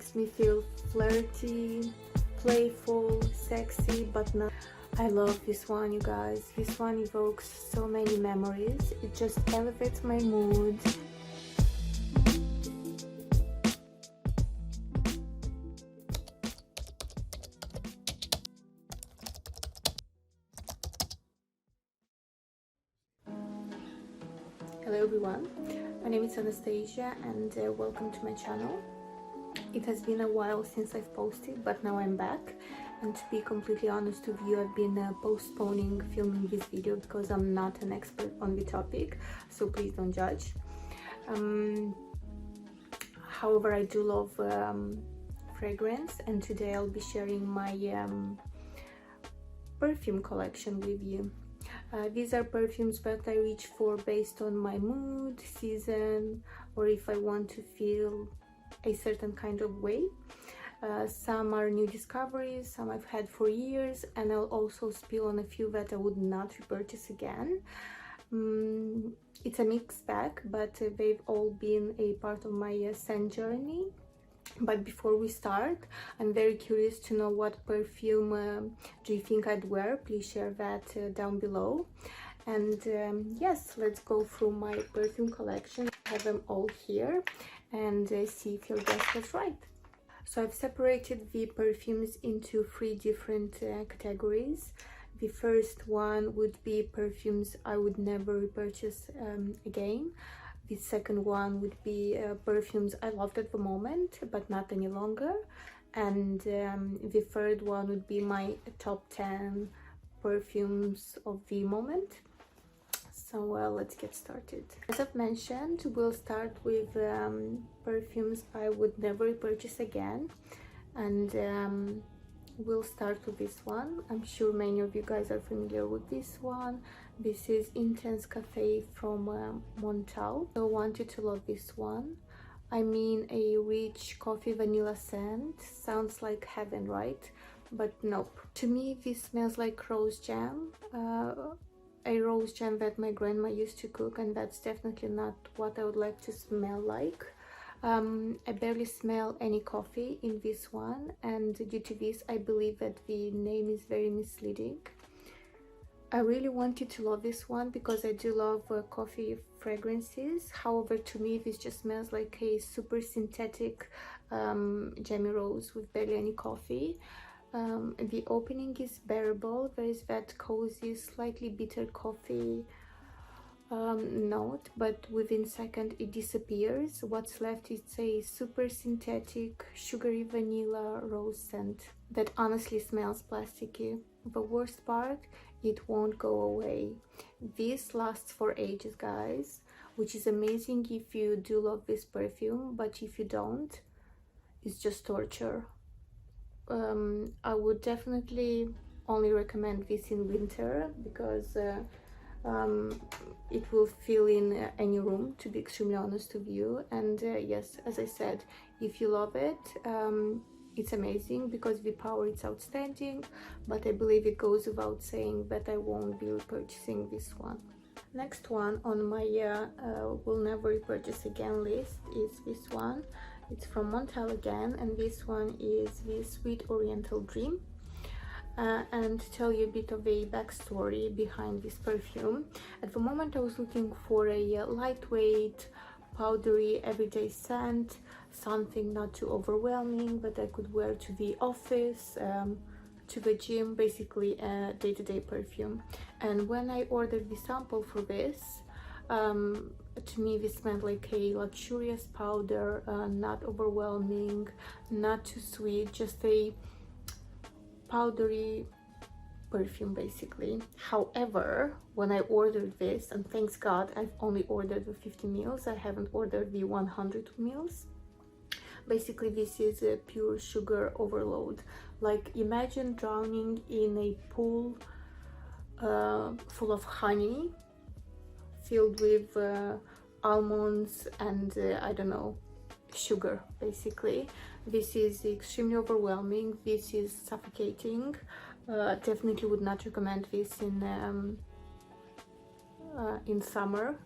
makes me feel flirty, playful, sexy, but not. I love this one, you guys. This one evokes so many memories. It just elevates my mood. Hello everyone, my name is Anastasia and welcome to my channel. It has been a while since I've posted, but now I'm back, and to be completely honest with you, I've been postponing filming this video because I'm not an expert on the topic, so please don't judge. However, I do love fragrance, and today I'll be sharing my perfume collection with you. These are perfumes that I reach for based on my mood, season, or if I want to feel a certain kind of way. Some are new discoveries, some I've had for years, and I'll also spill on a few that I would not repurchase again. It's a mixed bag, but they've all been a part of my scent journey. But before we start, I'm very curious to know what perfume do you think I'd wear. Please share that down below. And yes, let's go through my perfume collection. I have them all here and see if your guess was right. So I've separated the perfumes into 3 different categories. The first one would be perfumes I would never repurchase again. The second one would be perfumes I loved at the moment but not any longer, and the third one would be my top 10 perfumes of the moment. So let's get started. As I've mentioned, we'll start with perfumes I would never repurchase again, and we'll start with this one. I'm sure many of you guys are familiar with this one. This is Intense Café from Montale. So I want you to love this one. I mean, a rich coffee vanilla scent. Sounds like heaven, right? But nope. To me, this smells like rose jam. A rose jam that my grandma used to cook, and that's definitely not what I would like to smell like. I barely smell any coffee in this one, and due to this I believe that the name is very misleading. I really wanted to love this one because I do love coffee fragrances. However, to me this just smells like a super synthetic jammy rose with barely any coffee. The opening is bearable. There is that cozy, slightly bitter coffee note, but within a second it disappears. What's left is a super synthetic sugary vanilla rose scent that honestly smells plasticky. The worst part, it won't go away. This lasts for ages, guys, which is amazing if you do love this perfume, but if you don't, it's just torture. I would definitely only recommend this in winter because it will fill in any room, to be extremely honest with you. And yes, as I said, if you love it, it's amazing because the power is outstanding, but I believe it goes without saying that I won't be repurchasing this one. Next one on my will never repurchase again list is this one. It's from Montale again, and this one is the Sweet Oriental Dream. And to tell you a bit of a backstory behind this perfume, at the moment I was looking for a lightweight, powdery, everyday scent, something not too overwhelming that I could wear to the office, to the gym, basically a day-to-day perfume. And when I ordered the sample for this, to me this smelled like a luxurious powder, not overwhelming, not too sweet, just a powdery perfume basically. However, when I ordered this, and thanks God I've only ordered the 50 mils, I haven't ordered the 100 mils. Basically this is a pure sugar overload. Like, imagine drowning in a pool full of honey filled with almonds and I don't know, sugar basically. This is extremely overwhelming. This is suffocating. Definitely would not recommend this in summer.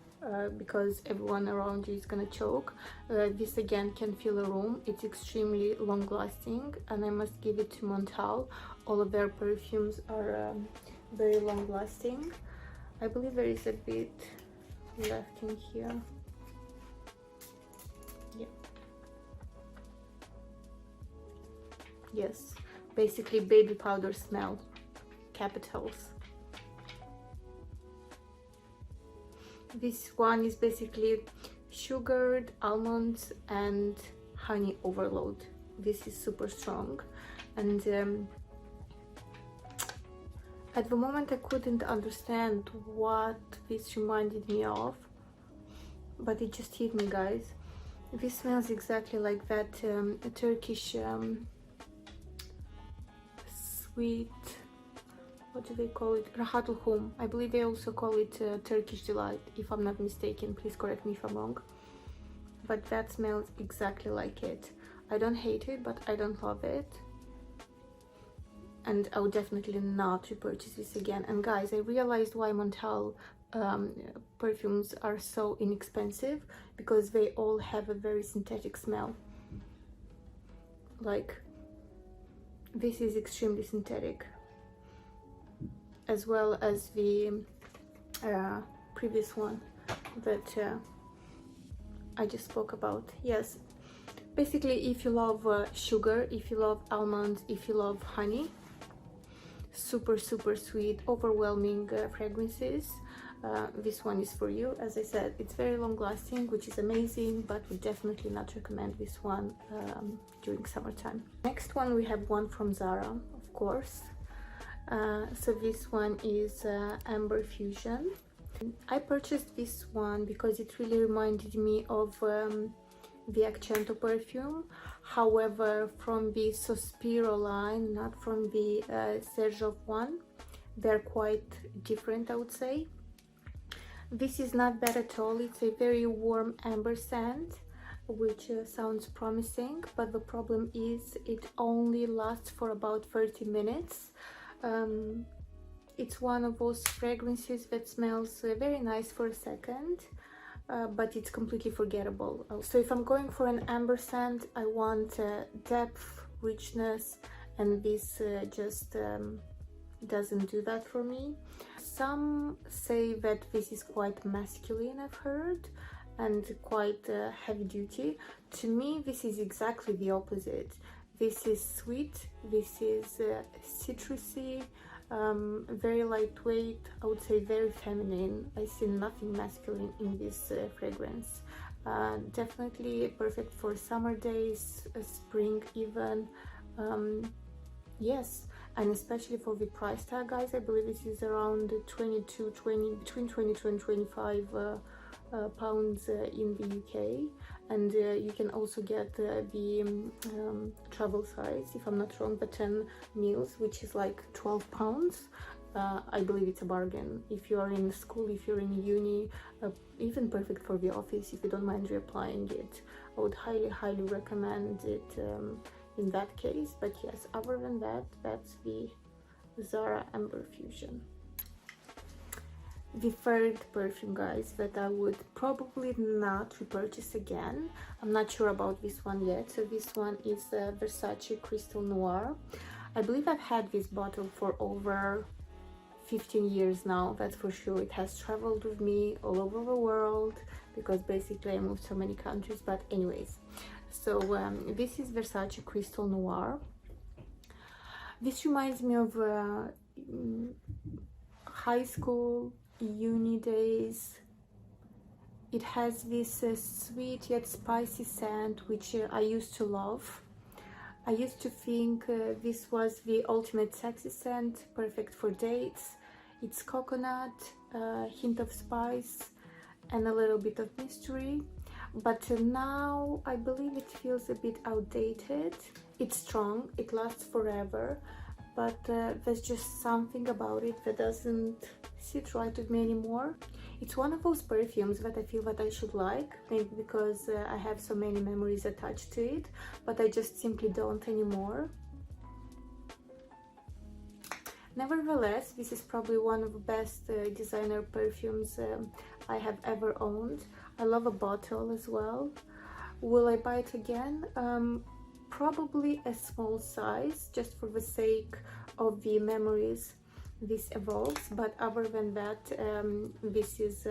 because everyone around you is gonna choke. This again can fill a room. It's extremely long lasting, and I must give it to Montale. All of their perfumes are very long lasting. I believe there is a bit left in here. Yeah. Yes, basically baby powder smell, capitals. This one is basically sugared almonds and honey overload. This is super strong, and at the moment I couldn't understand what this reminded me of, but it just hit me, guys. This smells exactly like that Turkish sweet, what do they call it? Rahatul Hum. I believe they also call it Turkish Delight, if I'm not mistaken. Please correct me if I'm wrong. But that smells exactly like it. I don't hate it, but I don't love it. And I would definitely not repurchase this again. And guys, I realized why Montale perfumes are so inexpensive, because they all have a very synthetic smell. Like, this is extremely synthetic, as well as the previous one that I just spoke about. Yes, basically, if you love sugar, if you love almonds, if you love honey, super sweet, overwhelming fragrances, this one is for you. As I said, it's very long lasting, which is amazing, but we definitely not recommend this one during summertime. Next one, we have one from Zara, of course. So this one is Amber Fusion. I purchased this one because it really reminded me of the Accento perfume, however from the Sospiro line, not from the Xerjoff one. They're quite different, I would say. This is not bad at all. It's a very warm amber scent, which sounds promising, but the problem is it only lasts for about 30 minutes. It's one of those fragrances that smells very nice for a second, but it's completely forgettable. So if I'm going for an amber scent, I want depth, richness, and this just doesn't do that for me. Some say that this is quite masculine, I've heard, and quite heavy duty. To me, this is exactly the opposite. This is sweet, this is citrusy, very lightweight, I would say very feminine. I see nothing masculine in this fragrance. Definitely perfect for summer days, spring even. Yes, and especially for the price tag, guys. I believe this is around between 22 and 25 pounds in the UK, and you can also get the travel size, if I'm not wrong, the 10 mils, which is like 12 pounds. I believe it's a bargain if you are in school, if you're in uni, even perfect for the office if you don't mind reapplying it. I would highly recommend it in that case. But yes, other than that, that's the Zara Amber Fusion. The third perfume, guys, that I would probably not repurchase again. I'm not sure about this one yet. So this one is Versace Crystal Noir. I believe I've had this bottle for over 15 years now, that's for sure. It has traveled with me all over the world because basically I moved so many countries. But anyways, so this is Versace Crystal Noir. This reminds me of high school, uni days. It has this sweet yet spicy scent, which I used to love. I used to think this was the ultimate sexy scent, perfect for dates. It's coconut, hint of spice, and a little bit of mystery. But now I believe it feels a bit outdated. It's strong, it lasts forever, but there's just something about it that doesn't sit right with me anymore. It's one of those perfumes that I feel that I should like, maybe because I have so many memories attached to it, but I just simply don't anymore. Nevertheless, this is probably one of the best designer perfumes I have ever owned. I love a bottle as well. Will I buy it again? Probably a small size, just for the sake of the memories this evolves, but other than that, this is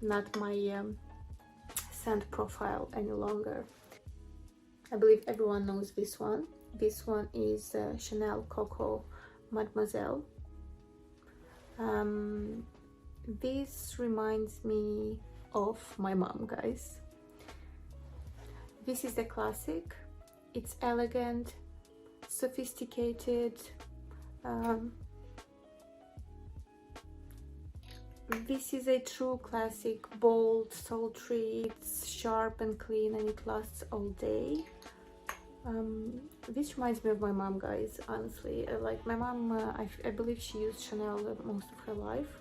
not my scent profile any longer. I believe everyone knows this one. This one is Chanel Coco Mademoiselle. This reminds me of my mom, guys. This is a classic. It's elegant, sophisticated. This is a true classic, bold, sultry. It's sharp and clean, and it lasts all day. This reminds me of my mom, guys, honestly. Like my mom, I believe she used Chanel most of her life,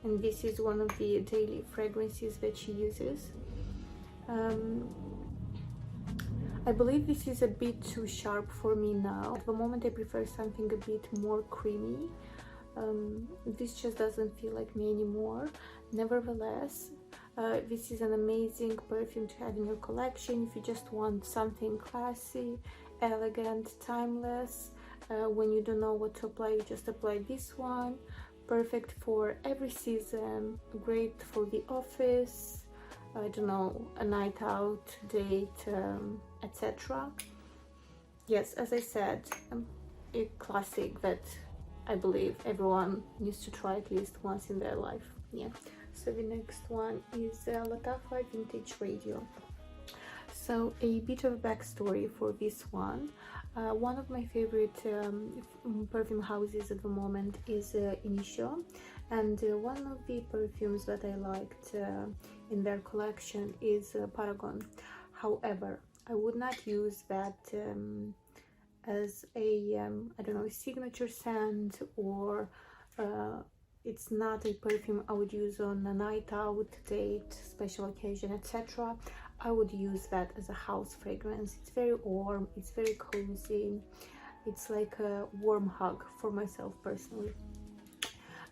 and this is one of the daily fragrances that she uses. I believe this is a bit too sharp for me now. At the moment I prefer something a bit more creamy. This just doesn't feel like me anymore. Nevertheless, this is an amazing perfume to have in your collection if you just want something classy, elegant, timeless. When you don't know what to apply, you just apply this one. Perfect for every season, great for the office, I don't know, a night out, date, etc. Yes, as I said, a classic that I believe everyone needs to try at least once in their life. Yeah. So the next one is Lattafa Vintage Radio. So a bit of a backstory for this one. One of my favorite perfume houses at the moment is Initio, and one of the perfumes that I liked in their collection is Paragon. However, I would not use that as a I don't know, a signature scent, or it's not a perfume I would use on a night out, date, special occasion, etc. I would use that as a house fragrance. It's very warm, it's very cozy, it's like a warm hug for myself personally.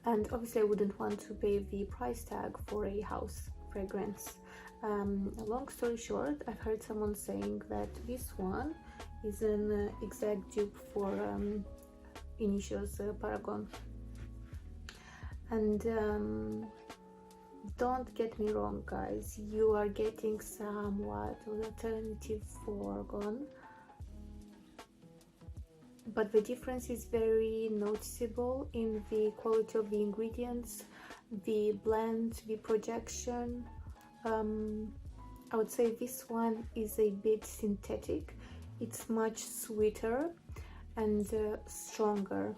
And obviously I wouldn't want to pay the price tag for a house fragrance. Long story short, I've heard someone saying that this one is an exact dupe for Initio's Paragon. And don't get me wrong, guys, you are getting somewhat an alternative Paragon, but the difference is very noticeable in the quality of the ingredients, the blend, the projection. I would say this one is a bit synthetic. It's much sweeter and stronger.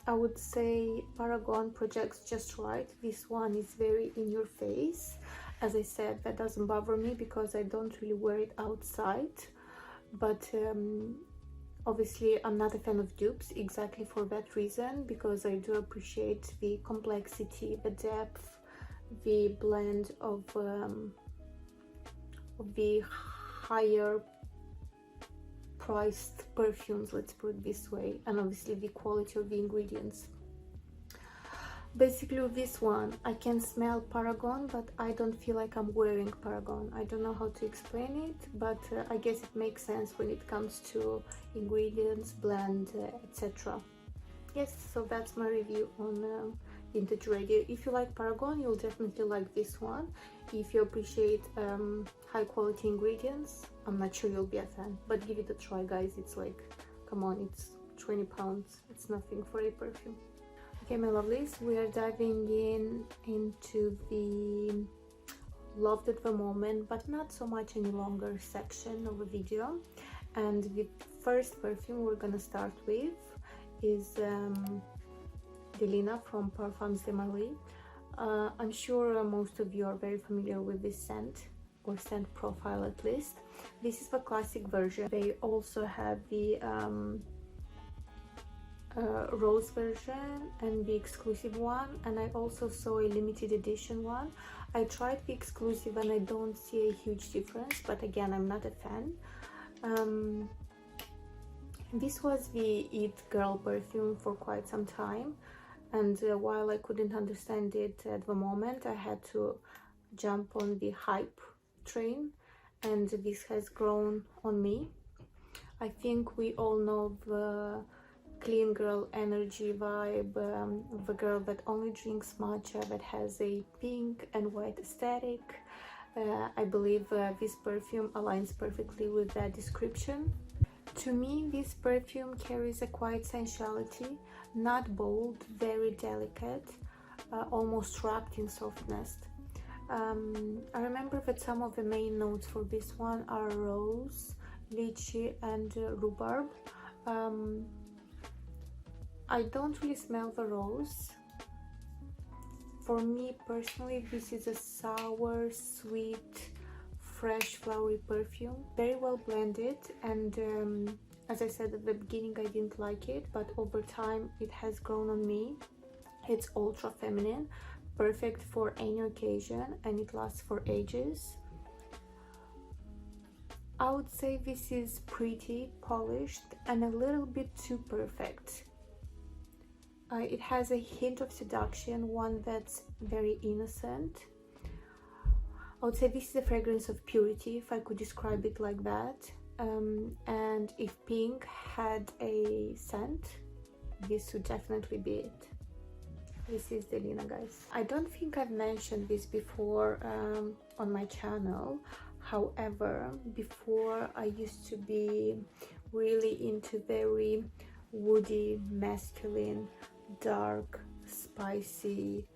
I would say Paragon projects just right. This one is very in your face. As I said, that doesn't bother me because I don't really wear it outside, but obviously I'm not a fan of dupes exactly for that reason, because I do appreciate the complexity, the depth, the blend of the higher priced perfumes, let's put it this way, and obviously the quality of the ingredients. Basically with this one I can smell Paragon, but I don't feel like I'm wearing Paragon. I don't know how to explain it, but I guess it makes sense when it comes to ingredients, blend, etc. Yes, so that's my review on Vintage Radio. If you like Paragon, you'll definitely like this one. If you appreciate high quality ingredients, I'm not sure you'll be a fan, but give it a try, guys. It's like, come on, it's 20 pounds. It's nothing for a perfume. Okay, my lovelies, we are diving into the loved at the moment, but not so much any longer section of the video. And the first perfume we're gonna start with is Delina from Perfumes de Malle. I'm sure most of you are very familiar with this scent, or scent profile at least. This is the classic version. They also have the rose version and the exclusive one, and I also saw a limited edition one. I tried the exclusive and I don't see a huge difference, but again, I'm not a fan. This was the It Girl perfume for quite some time, and while I couldn't understand it at the moment, I had to jump on the hype train, and this has grown on me. I think we all know the clean girl energy vibe, the girl that only drinks matcha, that has a pink and white aesthetic. I believe this perfume aligns perfectly with that description. To me, this perfume carries a quiet sensuality, not bold, very delicate, almost wrapped in softness. I remember that some of the main notes for this one are rose, lychee, and rhubarb. I don't really smell the rose. For me personally, this is a sour, sweet, fresh, flowery perfume. Very well blended, and as I said at the beginning, I didn't like it, but over time it has grown on me. It's ultra feminine, perfect for any occasion, and it lasts for ages. I would say this is pretty, polished, and a little bit too perfect. It has a hint of seduction, one that's very innocent. I would say this is a fragrance of purity, if I could describe it like that. And if pink had a scent, this would definitely be it. This is the Lina, guys. I don't think I've mentioned this before on my channel. However, before I used to be really into very woody, masculine, dark, spicy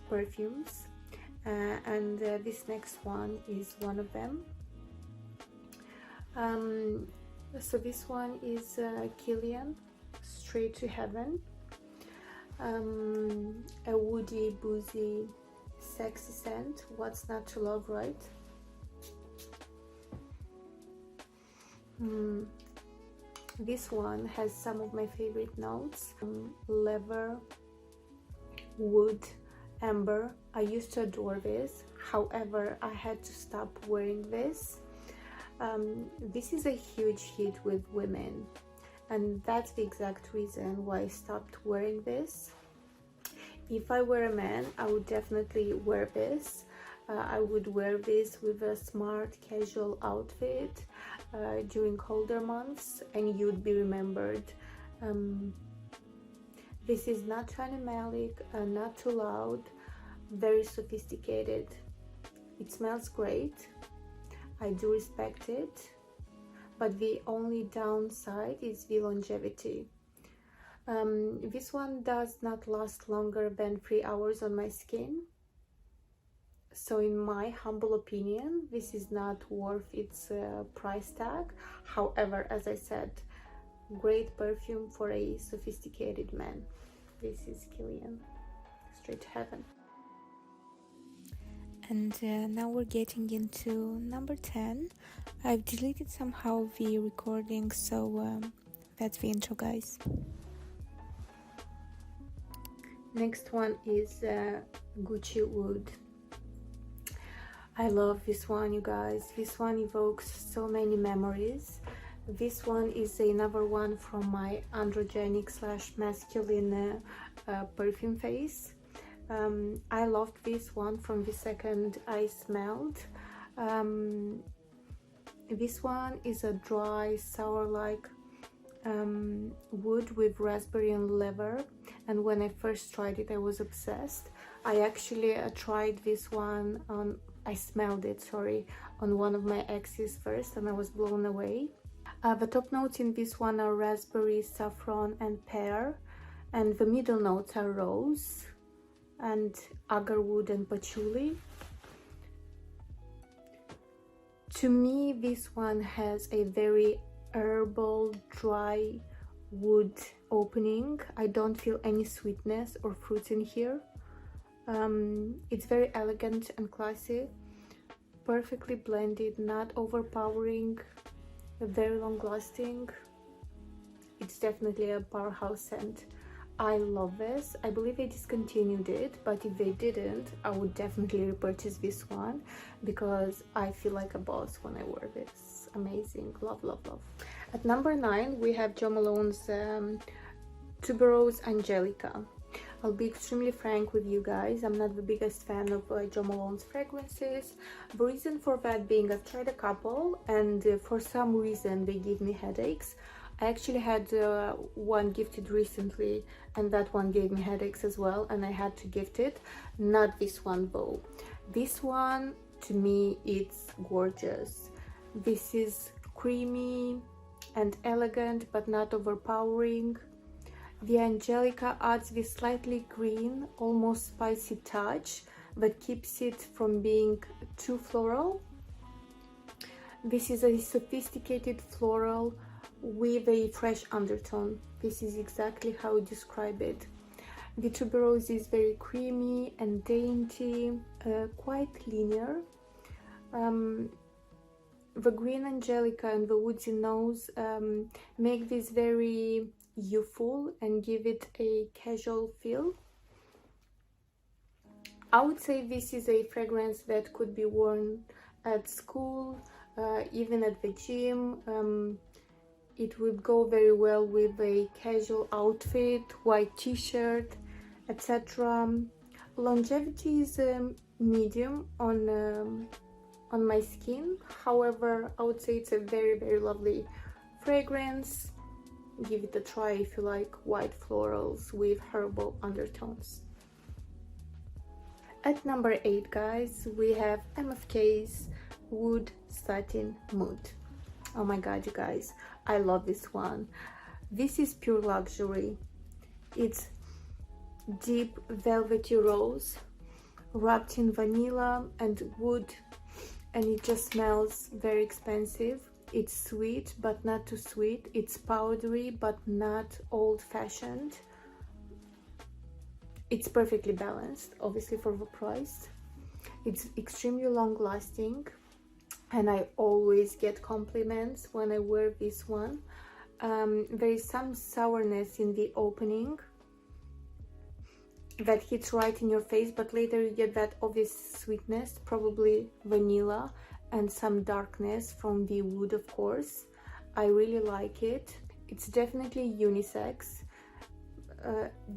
perfumes, and this next one is one of them. So this one is Kilian, Straight to Heaven. A woody, boozy, sexy scent. What's not to love, right? This one has some of my favorite notes: leather, wood, amber. I used to adore this. However, I had to stop wearing this. This is a huge hit with women, and that's the exact reason why I stopped wearing this. If I were a man, I would definitely wear this. I would wear this with a smart casual outfit during colder months, and you'd be remembered. This is not too animalic, not too loud, very sophisticated. It smells great. I do respect it, but the only downside is the longevity. This one does not last longer than 3 hours on my skin. So in my humble opinion, this is not worth its price tag. However, as I said, great perfume for a sophisticated man. This is Kilian, Straight to Heaven. And now we're getting into number 10. I've deleted somehow the recording, so that's the intro, guys. Next one is Gucci Wood. I love this one, you guys. This one evokes so many memories. This one is another one from my androgenic / masculine perfume phase. I loved this one from the second I smelled. This one is a dry, sour-like wood with raspberry and leather, and when I first tried it, I was obsessed. I actually tried this one on, I smelled it, sorry, on one of my exes first, and I was blown away. The top notes in this one are raspberry, saffron, and pear, and the middle notes are rose and agarwood and patchouli. To me, this one has a very herbal, dry wood opening. I don't feel any sweetness or fruits in here. It's very elegant and classy, perfectly blended, not overpowering, very long lasting. It's definitely a powerhouse scent. I love this. I believe they discontinued it, but if they didn't, I would definitely repurchase this one because I feel like a boss when I wear this. Amazing. Love, love, love. At number 9, we have Jo Malone's Tuberose Angelica. I'll be extremely frank with you guys, I'm not the biggest fan of Jo Malone's fragrances. The reason for that being I've tried a couple and for some reason they give me headaches. I actually had one gifted recently and that one gave me headaches as well and I had to gift it. Not this one though. This one to me it's gorgeous. This is creamy and elegant but not overpowering. The Angelica adds this slightly green, almost spicy touch that keeps it from being too floral. This is a sophisticated floral with a fresh undertone. This is exactly how I describe it. The tuberose is very creamy and dainty, quite linear. The green Angelica and the woodsy nose make this very youthful and give it a casual feel. I would say this is a fragrance that could be worn at school, even at the gym. It would go very well with a casual outfit, white t-shirt, etc. Longevity is medium on my skin. However, I would say it's a very lovely fragrance. Give it a try if you like white florals with herbal undertones. At number 8, guys, we have MFK's Wood Satin Mood. Oh my god, you guys, I love this one. This is pure luxury. It's deep velvety rose wrapped in vanilla and wood, and it just smells very expensive. It's sweet but not too sweet. It's powdery but not old-fashioned. It's perfectly balanced, obviously for the price. It's extremely long-lasting and I always get compliments when I wear this one. There is some sourness in the opening that hits right in your face, but later you get that obvious sweetness, probably vanilla, and some darkness from the wood, of course. I really like it. It's definitely unisex,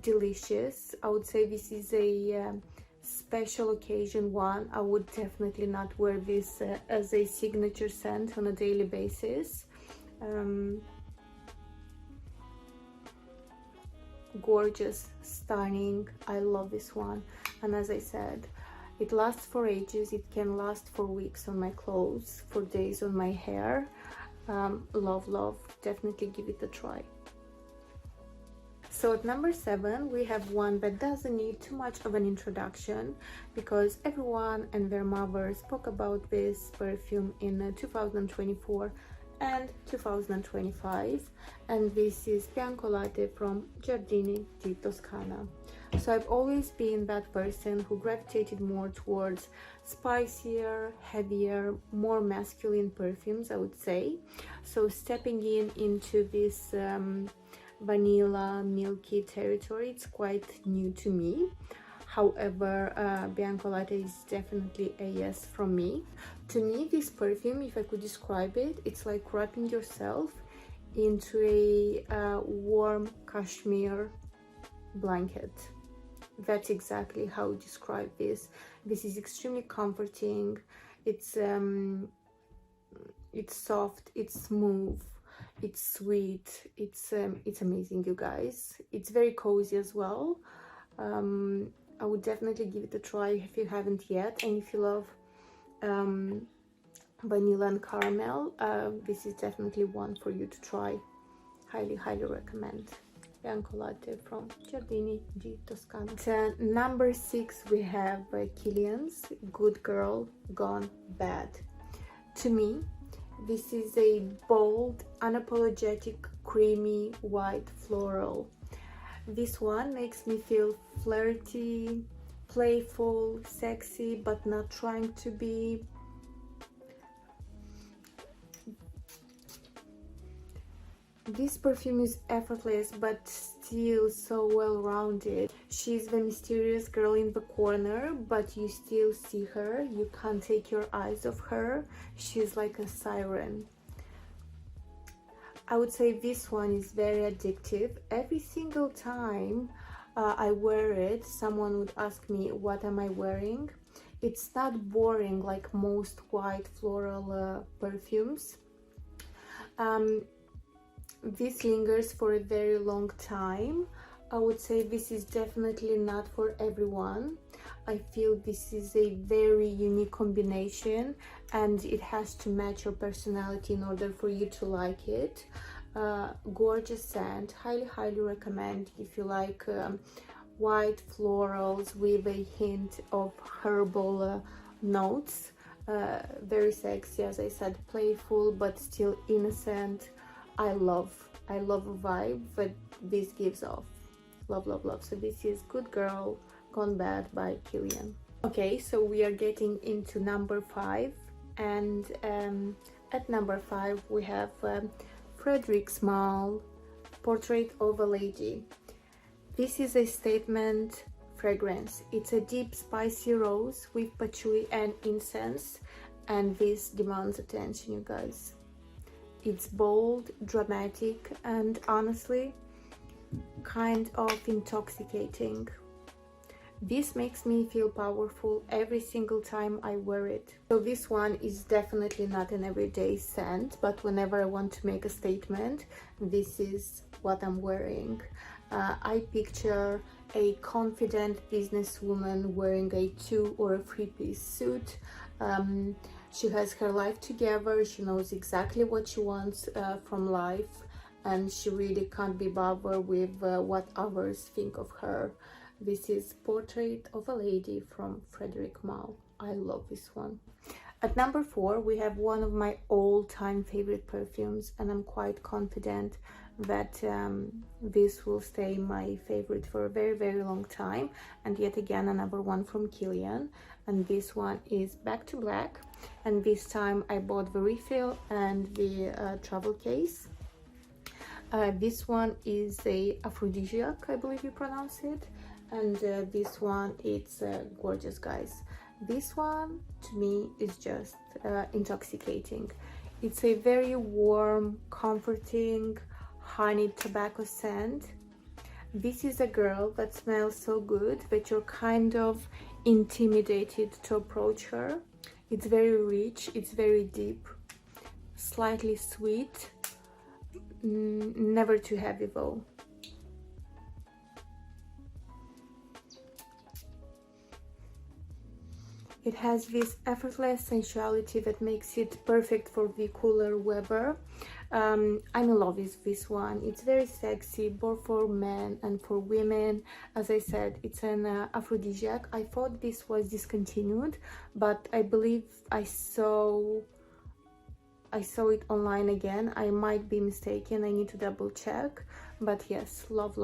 delicious. I would say this is a special occasion one. I would definitely not wear this as a signature scent on a daily basis. Gorgeous, stunning. I love this one, and as I said, it lasts for ages. It can last for weeks on my clothes, for days on my hair. Love, definitely give it a try. So at number 7, we have one that doesn't need too much of an introduction because everyone and their mother spoke about this perfume in 2024 and 2025, and this is Bianco Latte from Giardini di Toscana. So I've always been that person who gravitated more towards spicier, heavier, more masculine perfumes, I would say. So stepping into this vanilla, milky territory, it's quite new to me. However, Bianco Latte is definitely a yes from me. To me, this perfume, if I could describe it, it's like wrapping yourself into a warm cashmere blanket. That's exactly how I describe this. This is extremely comforting. It's soft, it's smooth, it's sweet, it's amazing, you guys. It's very cozy as well. I would definitely give it a try if you haven't yet, and if you love vanilla and caramel, this is definitely one for you to try. Highly recommend. Bianco Latte from Giardini di Toscana. At number 6, we have Kilian's Good Girl Gone Bad. To me, this is a bold, unapologetic, creamy, white floral. This one makes me feel flirty, playful, sexy, but not trying to be. This perfume is effortless but still so well-rounded. She's the mysterious girl in the corner, but you still see her. You can't take your eyes off her. She's like a siren. I would say this one is very addictive. Every single time I wear it, someone would ask me, what am I wearing? It's not boring like most white floral perfumes. This lingers for a very long time. I would say this is definitely not for everyone. I feel this is a very unique combination and it has to match your personality in order for you to like it. Gorgeous scent, highly recommend if you like white florals with a hint of herbal notes. Very sexy, as I said, playful but still innocent. I love a vibe that this gives off. Love. So this is Good Girl Gone Bad by Kilian. Okay, so we are getting into number 5, and at number 5 we have Frederic's Malle Portrait of a Lady. This is a statement fragrance. It's a deep spicy rose with patchouli and incense, and this demands attention, you guys. It's bold, dramatic, and honestly kind of intoxicating. This makes me feel powerful every single time I wear it. So this one is definitely not an everyday scent, but whenever I want to make a statement, this is what I'm wearing. I picture a confident businesswoman wearing a 2 or a 3-piece suit. She has her life together, she knows exactly what she wants from life, and she really can't be bothered with what others think of her. This is Portrait of a Lady from Frederic Malle. I love this one. At number 4 we have one of my all-time favorite perfumes, and I'm quite confident that this will stay my favorite for a very long time. And yet again, another one from Kilian, and this one is Back to Black, and this time I bought the refill and the travel case. This one is a aphrodisiac, I believe you pronounce it, and this one, it's gorgeous, guys. This one to me is just intoxicating. It's a very warm, comforting honey tobacco scent. This is a girl that smells so good that you're kind of intimidated to approach her. It's very rich, it's very deep, slightly sweet, never too heavy though. It has this effortless sensuality that makes it perfect for the cooler weather. I'm in love with this one. It's very sexy, both for men and for women. As I said, it's an aphrodisiac. I thought this was discontinued, but I believe I saw it online again. I might be mistaken, I need to double check, but yes, love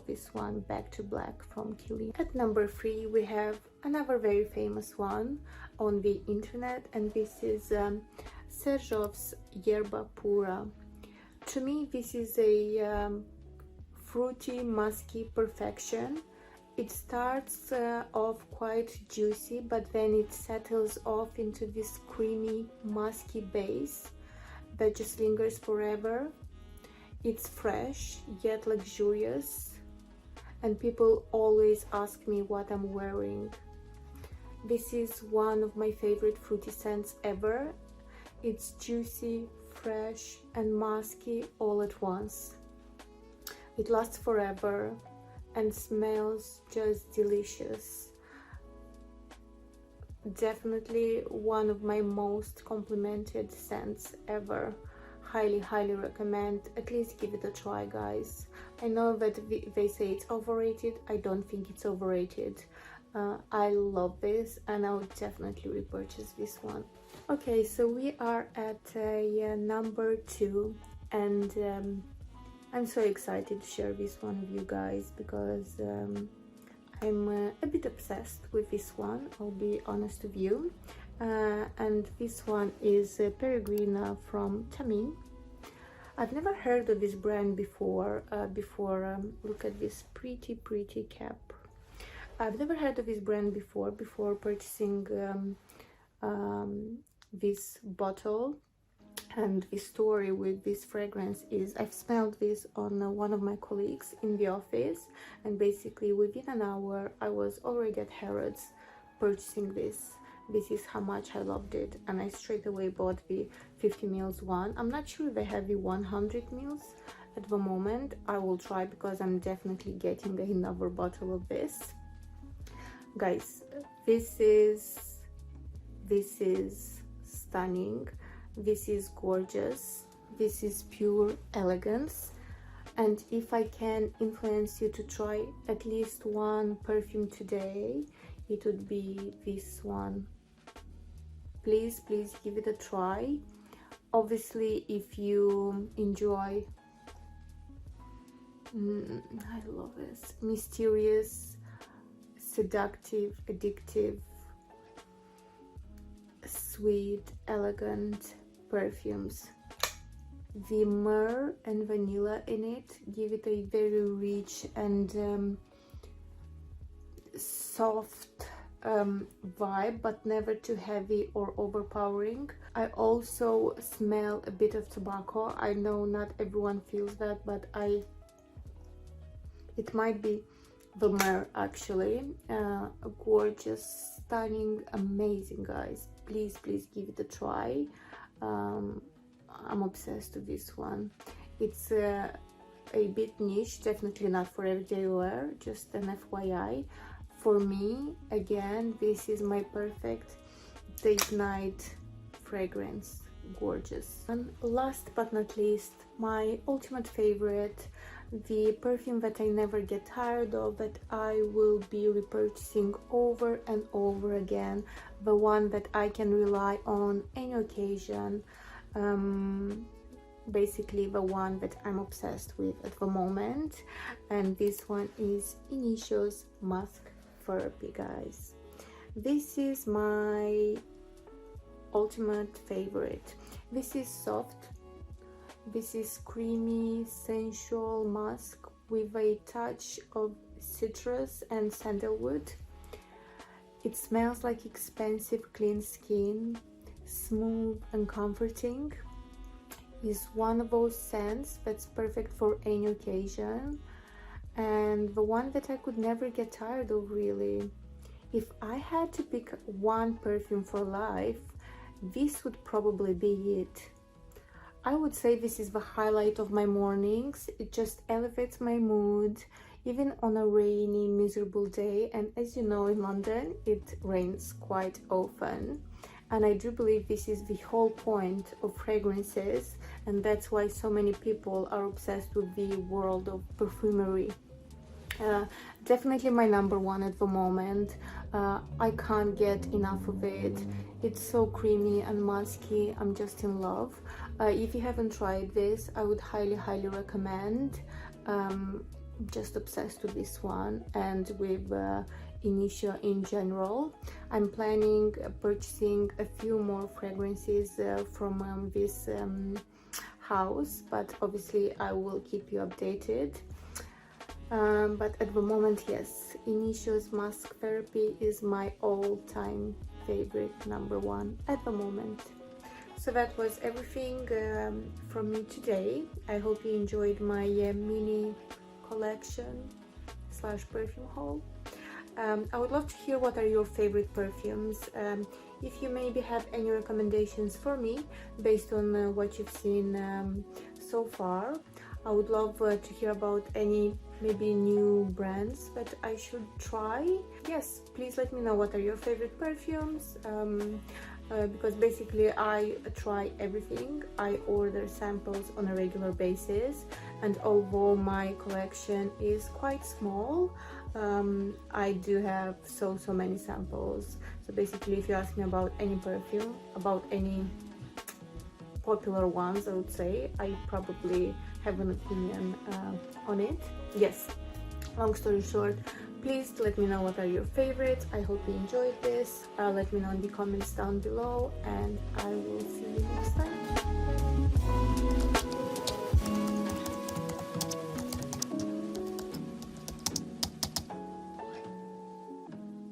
this one, Back to Black from Kilian. At number 3 we have another very famous one on the internet, and this is Xerjoff's Erba Pura. To me, this is a fruity, musky perfection. It starts off quite juicy, but then it settles off into this creamy, musky base that just lingers forever. It's fresh, yet luxurious, and people always ask me what I'm wearing. This is one of my favorite fruity scents ever. It's juicy, fresh, and musky all at once. It lasts forever and smells just delicious. Definitely one of my most complimented scents ever. Highly recommend. At least give it a try, guys. I know that they say it's overrated. I don't think it's overrated. I love this, and I would definitely repurchase this one. Okay, so we are at number 2, and I'm so excited to share this one with you guys because I'm a bit obsessed with this one, I'll be honest with you. And this one is Peregrina from Thameen. I've never heard of this brand before. Look at this pretty cap. I've never heard of this brand before purchasing this bottle. And the story with this fragrance is I've smelled this on one of my colleagues in the office, and basically within an hour I was already at Harrods purchasing this. This is how much I loved it, and I straight away bought the 50 ml one. I'm not sure if they have the 100 ml at the moment. I will try because I'm definitely getting another bottle of this. Guys, this is stunning. This is gorgeous. This is pure elegance. And if I can influence you to try at least one perfume today, it would be this one. Please give it a try. Obviously, if you enjoy I love this mysterious, seductive, addictive, sweet, elegant perfumes, the myrrh and vanilla in it give it a very rich and soft vibe, but never too heavy or overpowering. I also smell a bit of tobacco. I know not everyone feels that, but it might be the myrrh actually. Gorgeous, stunning, amazing, guys. Please give it a try. I'm obsessed with this one. It's a bit niche, definitely not for everyday wear, just an FYI. For me, again, this is my perfect date night fragrance. Gorgeous. And last but not least, my ultimate favorite, the perfume that I never get tired of, that I will be repurchasing over and over again, the one that I can rely on any occasion, basically the one that I'm obsessed with at the moment, and this one is Initio's Musk Therapy, guys. This is my ultimate favorite. This is soft. This is creamy, sensual musk with a touch of citrus and sandalwood. It smells like expensive, clean skin, smooth and comforting. It's one of those scents that's perfect for any occasion, and the one that I could never get tired of, really. If I had to pick one perfume for life, this would probably be it. I would say this is the highlight of my mornings. It just elevates my mood, even on a rainy, miserable day. And as you know, in London, it rains quite often. And I do believe this is the whole point of fragrances, and that's why so many people are obsessed with the world of perfumery. Definitely my number one at the moment. I can't get enough of it. It's so creamy and musky. I'm just in love. If you haven't tried this, I would highly recommend. Just obsessed with this one and with Initio in general. I'm planning purchasing a few more fragrances from this house, but obviously I will keep you updated. But at the moment, yes, Initio's Musk Therapy is my all-time favorite, number one at the moment. So that was everything from me today. I hope you enjoyed my mini collection / perfume haul. I would love to hear what are your favorite perfumes. If you maybe have any recommendations for me based on what you've seen so far. I would love to hear about any maybe new brands that I should try. Yes, please let me know what are your favorite perfumes, because basically I try everything. I order samples on a regular basis, and although my collection is quite small, I do have so many samples. So basically, if you ask me about any perfume, about any popular ones, I would say I probably have an opinion on it. Yes, long story short, please let me know what are your favorites. I hope you enjoyed this. Let me know in the comments down below, and I will